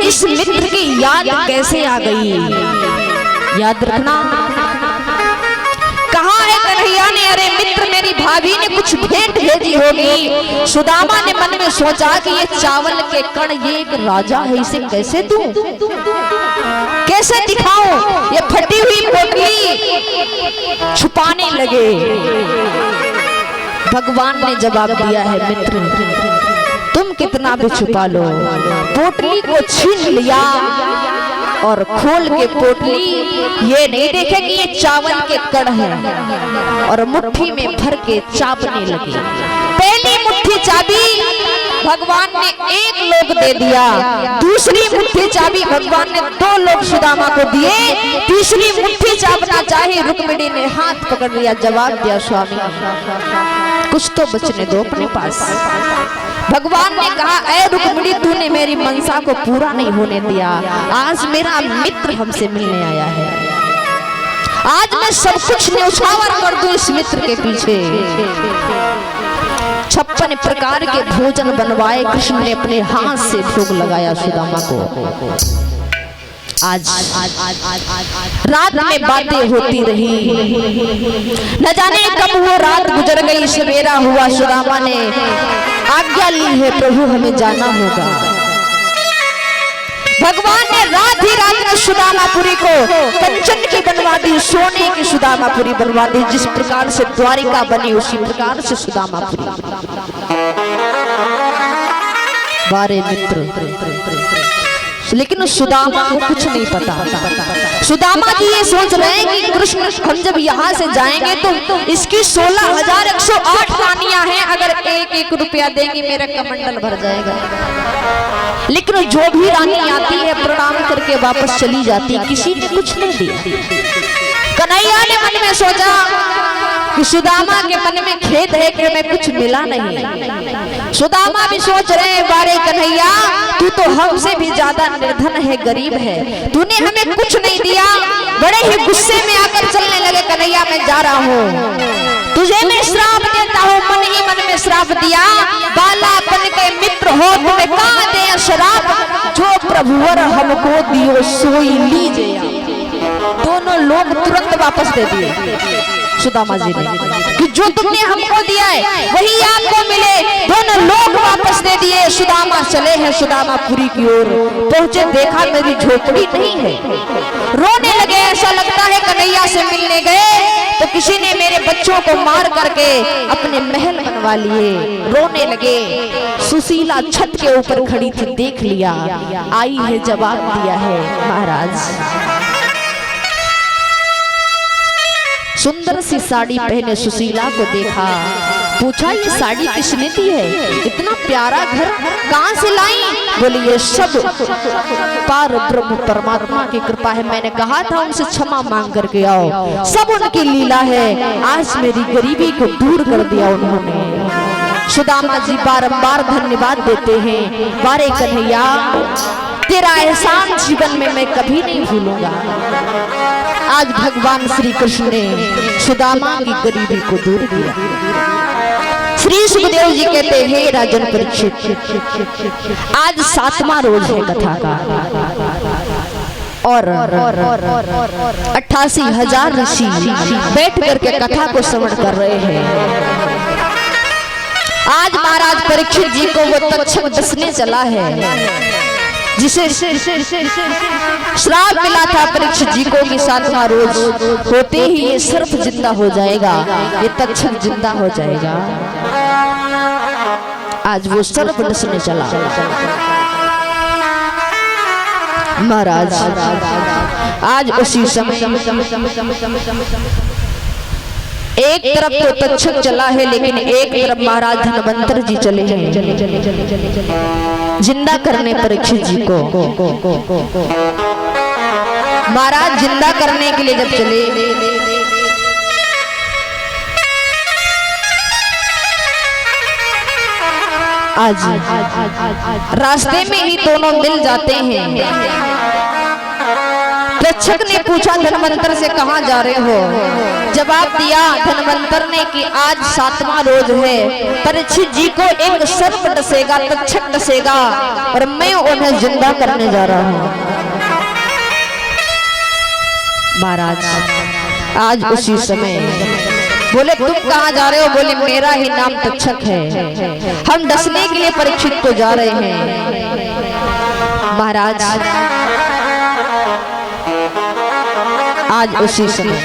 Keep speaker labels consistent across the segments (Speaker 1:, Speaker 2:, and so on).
Speaker 1: इस मित्र की याद कैसे आ गई। याद रखना। कहा है कन्हैया ने, अरे मित्र मेरी भाभी ने कुछ भेंट भेजी होगी। सुदामा ने मन में सोचा कि ये चावल के कण, ये एक राजा है, इसे कैसे दूं, कैसे दिखाऊं। ये फटी हुई पोटली छुपाने लगे। भगवान ने जवाब दिया है, मित्र तुम कितना भी छुपा लो, पोटली को छीन लिया और खोल के पोटली ये नहीं देखे कि ये चावल के कण है, और मुट्ठी में भर के चापने लगे। पहली मुट्ठी चाबी भगवान ने 1 लोग दे दिया, दूसरी मुट्ठी चाबी भगवान ने 2 लोग सुदामा को दिए, तीसरी मुट्ठी चापना चाहे रुक्मिणी ने हाथ पकड़ लिया। जवाब दिया, स्वामी कुछ तो बचने दो अपने पास। भगवान ने कहा, ऐ रुक्मिणी तूने मेरी मनसा को पूरा नहीं होने दिया। आज मेरा मित्र हमसे मिलने आया है, आज मैं सब कुछ न्यौछावर कर दूं इस मित्र के पीछे। 56 प्रकार के भोजन बनवाए कृष्ण ने, अपने हाथ से भोग लगाया सुदामा को। आज रात में बातें होती रही, न जाने कब वो रात गुजर गई, सवेरा हुआ। सुदामा ने आज्ञा ली है, प्रभु हमें जाना होगा। भगवान ने रात ही रात में सुदामापुरी को कंचन की बनवा दी, सोने की सुदामापुरी बनवा दी। जिस प्रकार से द्वारिका बनी उसी प्रकार से सुदामापुरी। बारे मित्र, लेकिन सुदामा को कुछ नहीं पता। सुदामा जी ये सोच रहे हैं कि कृष्ण हम जब यहाँ से जाएंगे तो इसकी 16,108 रानियां हैं, अगर 1-1 रुपया देंगे मेरा कमंडल भर जाएगा। लेकिन जो भी रानी आती है प्रणाम करके वापस चली जाती, किसी ने कुछ नहीं दिया। कन्हैया ने मन में सोचा कि सुदामा के मन में खेद है कि हमें कुछ मिला नहीं। सुदामा भी सोच रहे हैं, बारे कन्हैया तू तो हमसे भी ज्यादा निर्धन है, गरीब है, तूने हमें कुछ नहीं दिया। बड़े ही गुस्से में आकर चलने लगे, कन्हैया मैं जा रहा हूँ, तुझे मैं श्राप देता हूँ। मन ही मन में श्राप दिया, बालापन के मित्र हो तुम्हें कहाँ दे श्राप, जो प्रभुवर हमको दियो सोई लीजिए। दोनों लोग तुरंत वापस दे दिए सुदामा जी ने, कि जो तुमने हमको दिया है वही आपको मिले। दोनों लोग वापस दे दिए। सुदामा चले हैं सुदामापुरी की ओर। पहुंचे, देखा मेरी झोपड़ी नहीं है। रोने लगे, ऐसा लगता है कन्हैया से मिलने गए तो किसी ने मेरे बच्चों को मार करके अपने महल बनवा लिए। रोने लगे। सुशीला छत के ऊपर खड़ी थी, देख लिया, आई है, जवाब दिया है, महाराज सुंदर सी साड़ी पहने सुशीला को देखा, पूछा ये साड़ी किसने दी है, इतना प्यारा घर कहाँ से लाई। बोली ये सब पार ब्रह्म परमात्मा की कृपा है, मैंने कहा था उनसे क्षमा मांग करके आओ, सब उनकी लीला है। आज मेरी गरीबी को दूर कर दिया उन्होंने। सुदामा जी बारंबार धन्यवाद देते हैं, बारे कन्हैया तेरा एहसान जीवन में मैं कभी नहीं भूलूंगा। आज भगवान श्री कृष्ण ने सुदामा की गरीबी को दूर किया। श्री सुखदेव जी कहते हैं, राजन परीक्षित आज 7वां रोज है कथा का, और 88,000 ऋषि बैठ करके कथा को श्रवण कर रहे हैं। आज महाराज परीक्षित जी को वो तक्षक डसने चला है, जिसे श्राप मिला था परीक्षित जी को कि 7वां रोज होते ही ये सर्प जिंदा हो जाएगा, ये तक्षक जिंदा हो जाएगा। आज वो सर्प डसने चला। महाराज आज उसी समय एक तरफ तो तक्षक चला है, लेकिन एक तरफ महाराज धनवंतर जी चले हैं जिंदा करने परीक्षित जी को। महाराज जिंदा करने के लिए जब चले, आज रास्ते में ही दोनों मिल जाते हैं। तक्षक ने पूछा धनवंतर से, कहाँ जा रहे हो? जवाब दिया धनवंतर ने कि आज 7वां रोज है, परीक्षित जी को एक सर्प डसेगा, तक्षक डसेगा और मैं उन्हें जिंदा करने जा रहा हूँ। महाराज आज उसी समय बोले, तुम कहाँ जा रहे हो? बोले, मेरा ही नाम तक्षक है, हम डसने के लिए परीक्षित को जा रहे हैं। महाराज आज उसी समय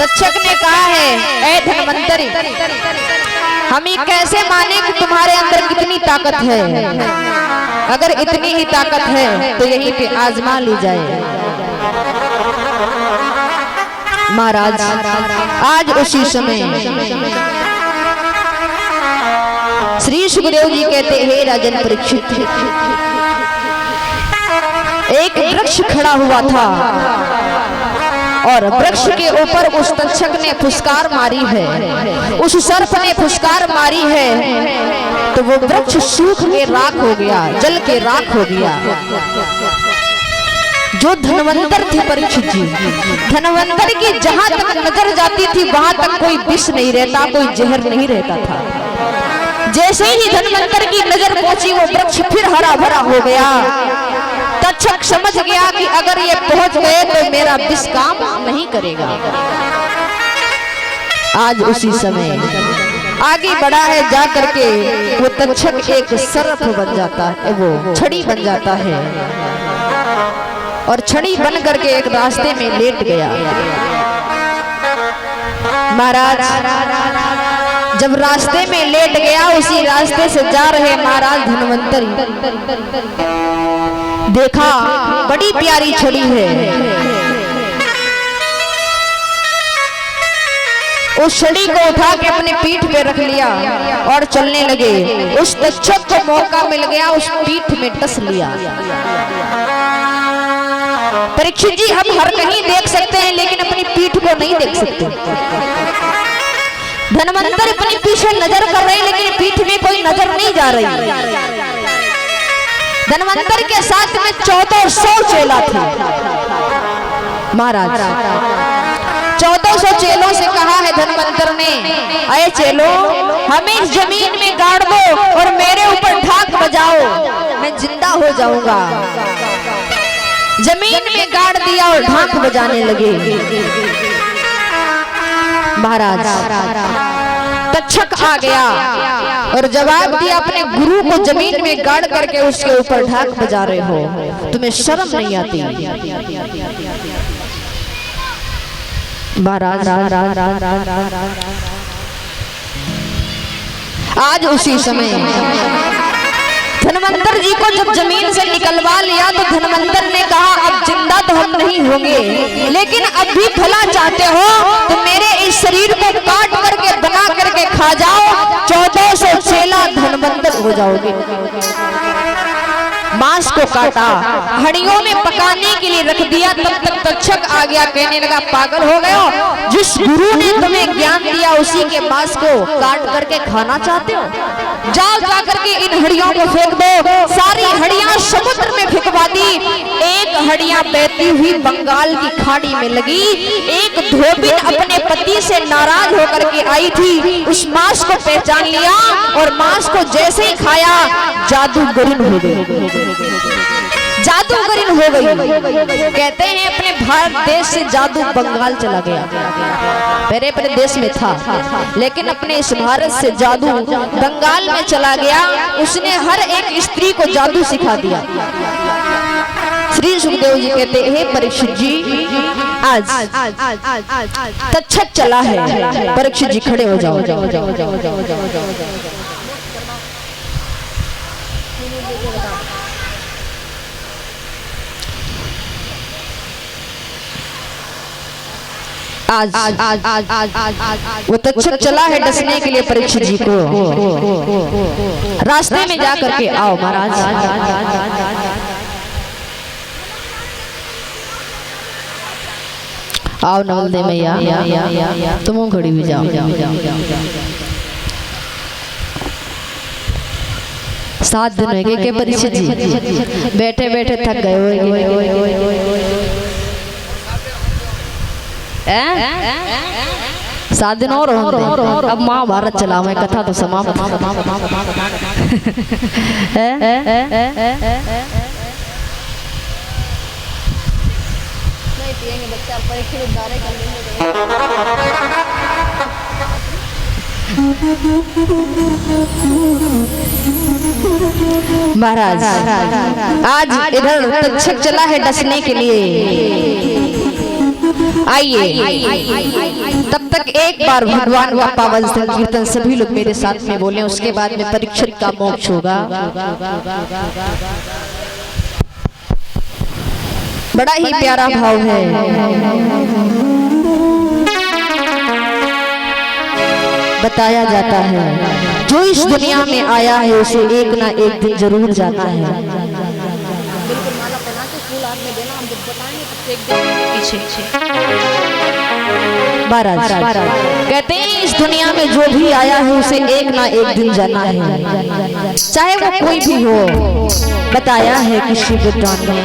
Speaker 1: तक्षक ने कहा है, ऐ धनवंतरी, हम ये कैसे माने कि तुम्हारे अंदर कितनी ताकत है? अगर इतनी ही ताकत है तो यहीं पे आजमा ली जाए। महाराज आज उसी समय श्री सुखदेव जी कहते, हे राजन परीक्षित, एक वृक्ष खड़ा हुआ था और वृक्ष के ऊपर उस तक्षक ने फुसकार मारी है, उस सर्प ने फुसकार मारी है, तो वो वृक्ष सूख के राख हो गया, जल के राख हो गया। जो धनवंतर थे परीक्षित जी, धनवंतर की जहां तक नजर जाती थी वहां तक कोई विष नहीं रहता, कोई जहर नहीं रहता था। जैसे ही धनवंतर की नजर पहुंची वो वृक्ष फिर हरा भरा हो गया। तक्षक समझ गया कि अगर ये पहुंच गए तो मेरा विष काम नहीं करेगा। आज उसी समय आगे बढ़ा है, जा करके वो तक्षक एक सर्प बन जाता है, वो छड़ी बन जाता है और छड़ी बन करके एक रास्ते में लेट गया। महाराज जब रास्ते में लेट गया, उसी रास्ते से जा रहे महाराज धनवंतरी देखा बड़ी प्यारी छड़ी है। उस छड़ी को उठा के अपने पीठ पे रख लिया और चलने लगे। उस तक्षक को मौका मिल गया, उस पीठ में टस लिया। परीक्षित जी, हम हर कहीं देख सकते हैं लेकिन अपनी पीठ को नहीं देख सकते। धनवंतर अपनी पीछे नजर कर रहे लेकिन पीठ में कोई नजर नहीं जा रही। धनवंतर के साथ में 1400 चेला थे। महाराज 1400 चेलों से कहा है धनवंतर ने, अरे चेलो, हमें इस जमीन में गाड़ दो और मेरे ऊपर ढाक बजाओ, मैं जिंदा हो जाऊंगा। जमीन में गाड़ दिया और ढाक बजाने लगे। महाराज तक्षक आ गया और जवाब दिया, अपने गुरु को जमीन में गाड़ करके उसके ऊपर ढाक बजा रहे हो, तुम्हें शर्म नहीं आती? महाराज आज उसी समय धनवंतर जी को जब जमीन से निकलवा लिया तो धनवंतर ने कहा, अब जिंदा तो हम नहीं होंगे, लेकिन अब भी भला चाहते हो तो मेरे इस शरीर को काट करके बना करके खा जाओ, 1400 चेला धनवंतर हो जाओगे। मांस को काटा, हड्डियों में पकाने के लिए रख दिया। तब तक तक्षक आ गया, कहने लगा, पागल हो गए हो? जिस गुरु ने तुम्हें ज्ञान दिया उसी के मांस को काट करके खाना चाहते हो? जाओ जा करके इन हड्डियों को फेंक दो। सारी हड्डियां समुद्र में फेंकवा दी। एक हड्डियां बहती हुई बंगाल की खाड़ी में लगी। एक धोबिन अपने पति से नाराज होकर के आई थी, उस मांस को पहचान लिया और मांस को जैसे ही खाया जादूगरिन हो गई, जादूगरिन हो गई। कहते हैं अपने भारत देश से जादू बंगाल चला गया, पहले अपने देश में था लेकिन अपने इस भारत से जादू बंगाल में चला गया। उसने हर एक स्त्री को जादू सिखा दिया। श्री सुखदेव जी कहते हैं, परीक्षित जी आज तक्षक चला है, परीक्षित जी खड़े हो जाओ। आज वो तक्षक चला है डसने के लिए परीक्षित जी को। रास्ते में जा करके आओ महाराज। आओ नवलदे मैया, तुम खड़ी हुई जाओ। 7 दिन हो गए के परीक्षित जी, बैठे बैठे थक गए हो। 7 दिन और होंगे, अब महाभारत चलाओ, मैं कथा तो समाप्त। महाराज आज इधर तक्षक चला है डसने के लिए, आइए। तब तक एक बार भगवान का पावन संकीर्तन सभी लोग मेरे साथ में बोले, उसके बाद में परीक्षित का मोक्ष होगा। बड़ा ही प्यारा भाव है। बताया जाता है जो इस दुनिया में आया है उसे एक ना एक दिन जरूर जाना है। कहते हैं इस दुनिया में जो भी आया है उसे एक ना एक दिन जाना है, चाहे वो कोई भी हो। बताया है किसी विद्वान ने